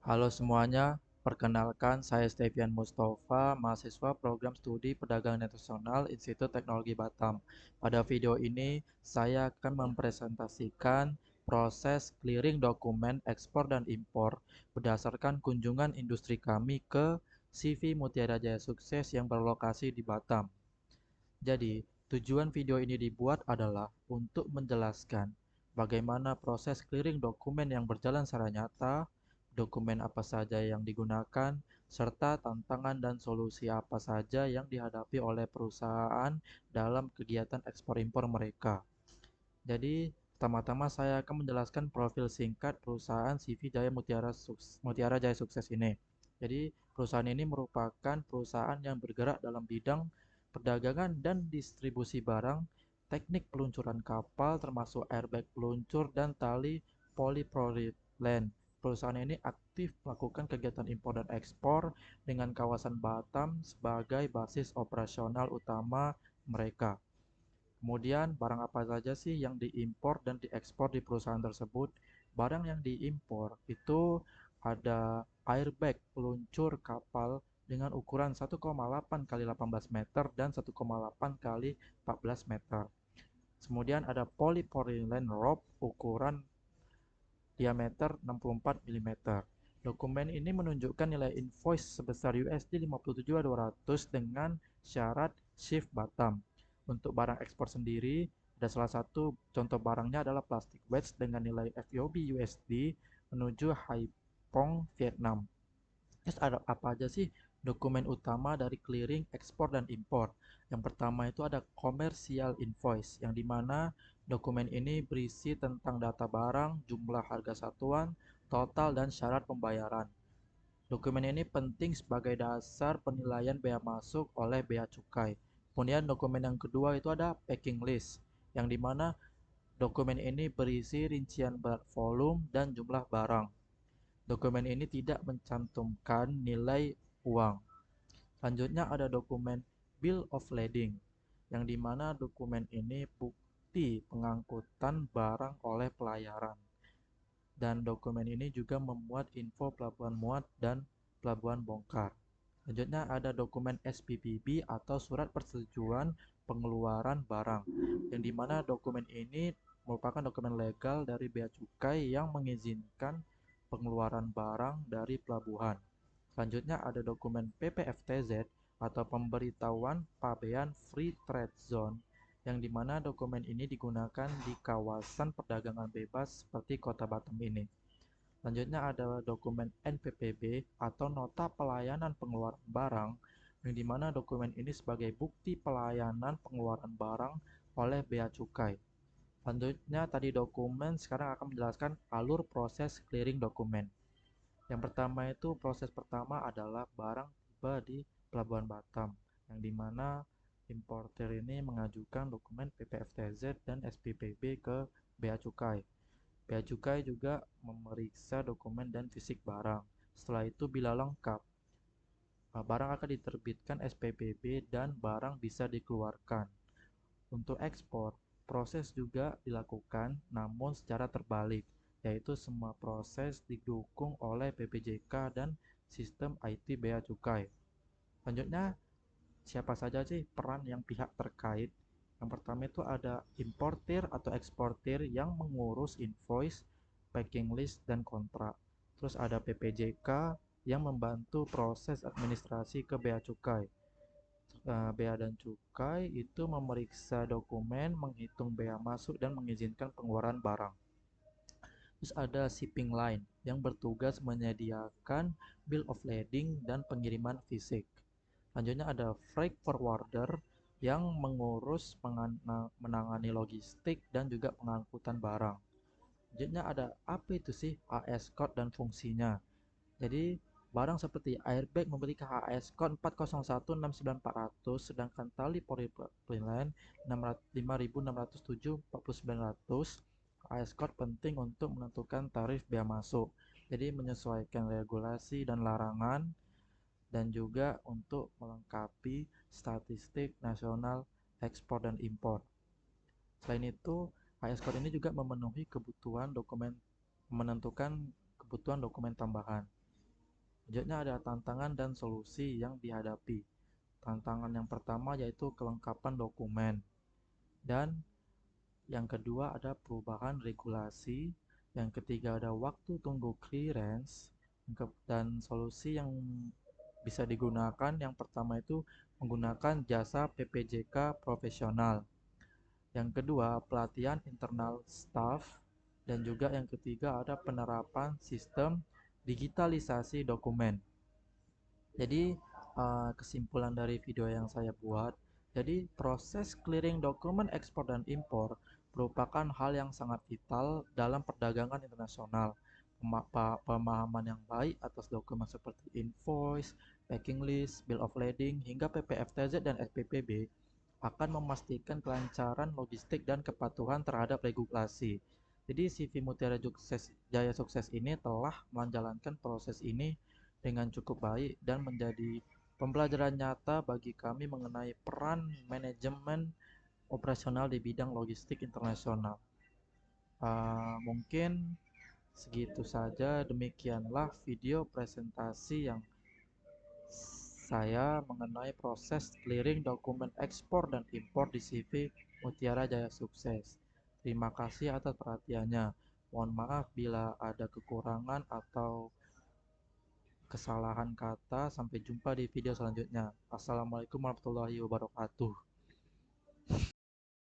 Halo semuanya, perkenalkan saya Stevian Mustafa, mahasiswa program studi Perdagangan Internasional Institut Teknologi Batam. Pada video ini, saya akan mempresentasikan proses clearing dokumen ekspor dan impor berdasarkan kunjungan industri kami ke CV Mutiara Jaya Sukses yang berlokasi di Batam. Jadi, tujuan video ini dibuat adalah untuk menjelaskan bagaimana proses clearing dokumen yang berjalan secara nyata, dokumen apa saja yang digunakan, serta tantangan dan solusi apa saja yang dihadapi oleh perusahaan dalam kegiatan ekspor impor mereka. Jadi, pertama-tama saya akan menjelaskan profil singkat perusahaan CV Mutiara Jaya Sukses ini. Jadi, perusahaan ini merupakan perusahaan yang bergerak dalam bidang perdagangan dan distribusi barang, teknik peluncuran kapal termasuk airbag peluncur dan tali polipropylen. Perusahaan ini aktif melakukan kegiatan impor dan ekspor dengan kawasan Batam sebagai basis operasional utama mereka. Kemudian, barang apa saja sih yang diimpor dan diekspor di perusahaan tersebut? Barang yang diimpor itu ada airbag peluncur kapal dengan ukuran 1,8 kali 18 meter dan 1,8 kali 14 meter. Kemudian ada polypropylene rope ukuran diameter 64 mm. Dokumen ini menunjukkan nilai invoice sebesar USD 57.200 dengan syarat shift Batam. Untuk barang ekspor sendiri, ada salah satu contoh barangnya adalah plastik wedge dengan nilai FOB USD menuju Haiphong, Vietnam. Terus ada apa aja sih dokumen utama dari clearing ekspor dan impor? Yang pertama itu ada commercial invoice, yang dimana dokumen ini berisi tentang data barang, jumlah harga satuan, total, dan syarat pembayaran. Dokumen ini penting sebagai dasar penilaian bea masuk oleh bea cukai. Kemudian dokumen yang kedua itu ada packing list, yang dimana dokumen ini berisi rincian berat volume dan jumlah barang. Dokumen ini tidak mencantumkan nilai uang. Selanjutnya ada dokumen Bill of Lading, yang dimana dokumen ini bukti pengangkutan barang oleh pelayaran. Dan dokumen ini juga memuat info pelabuhan muat dan pelabuhan bongkar. Selanjutnya ada dokumen SPPB atau Surat Persetujuan Pengeluaran Barang, yang dimana dokumen ini merupakan dokumen legal dari Bea Cukai yang mengizinkan pengeluaran barang dari pelabuhan. Selanjutnya ada dokumen PPFTZ atau Pemberitahuan Pabean Free Trade Zone, yang dimana dokumen ini digunakan di kawasan perdagangan bebas seperti Kota Batam ini. Selanjutnya ada dokumen NPPB atau Nota Pelayanan Pengeluaran Barang, yang dimana dokumen ini sebagai bukti pelayanan pengeluaran barang oleh Bea Cukai. Selanjutnya tadi dokumen, sekarang akan menjelaskan alur proses clearing dokumen. Yang pertama itu proses pertama adalah barang tiba di Pelabuhan Batam, yang dimana importer ini mengajukan dokumen PPFTZ dan SPPB ke Bea Cukai. Bea Cukai juga memeriksa dokumen dan fisik barang. Setelah itu bila lengkap, barang akan diterbitkan SPPB dan barang bisa dikeluarkan. Untuk ekspor, proses juga dilakukan namun secara terbalik, yaitu semua proses didukung oleh BPJK dan sistem IT Bea Cukai. Selanjutnya, siapa saja sih peran yang pihak terkait? Yang pertama itu ada importir atau eksportir yang mengurus invoice, packing list, dan kontrak. Terus ada PPJK yang membantu proses administrasi ke Bea Cukai. Bea dan Cukai itu memeriksa dokumen, menghitung bea masuk, dan mengizinkan pengeluaran barang. Terus ada shipping line yang bertugas menyediakan bill of lading dan pengiriman fisik. Selanjutnya ada freight forwarder yang mengurus menangani logistik dan juga pengangkutan barang. Selanjutnya ada apa itu sih AS code dan fungsinya. Jadi barang seperti airbag memiliki HAS code 4016900, sedangkan tali polypropylene 5607 40900. HAS code penting untuk menentukan tarif bea masuk. Jadi menyesuaikan regulasi dan larangan, dan juga untuk melengkapi statistik nasional ekspor dan impor. Selain itu, HS Code ini juga memenuhi kebutuhan dokumen, menentukan kebutuhan dokumen tambahan. Selanjutnya ada tantangan dan solusi yang dihadapi. Tantangan yang pertama yaitu kelengkapan dokumen, dan yang kedua ada perubahan regulasi, yang ketiga ada waktu tunggu clearance, dan solusi yang bisa digunakan yang pertama itu menggunakan jasa PPJK profesional. Yang kedua, pelatihan internal staff, dan juga yang ketiga ada penerapan sistem digitalisasi dokumen. Jadi kesimpulan dari video yang saya buat, jadi proses clearing dokumen ekspor dan impor merupakan hal yang sangat vital dalam perdagangan internasional. Pemahaman yang baik atas dokumen seperti invoice, packing list, bill of lading, hingga PPFTZ dan SPPB akan memastikan kelancaran logistik dan kepatuhan terhadap regulasi. Jadi CV Mutiara Jaya Sukses ini telah menjalankan proses ini dengan cukup baik dan menjadi pembelajaran nyata bagi kami mengenai peran manajemen operasional di bidang logistik internasional. Mungkin segitu saja, demikianlah video presentasi yang saya mengenai proses clearing dokumen ekspor dan impor di CV Mutiara Jaya Sukses. Terima kasih atas perhatiannya. Mohon maaf bila ada kekurangan atau kesalahan kata. Sampai jumpa di video selanjutnya. Assalamualaikum warahmatullahi wabarakatuh.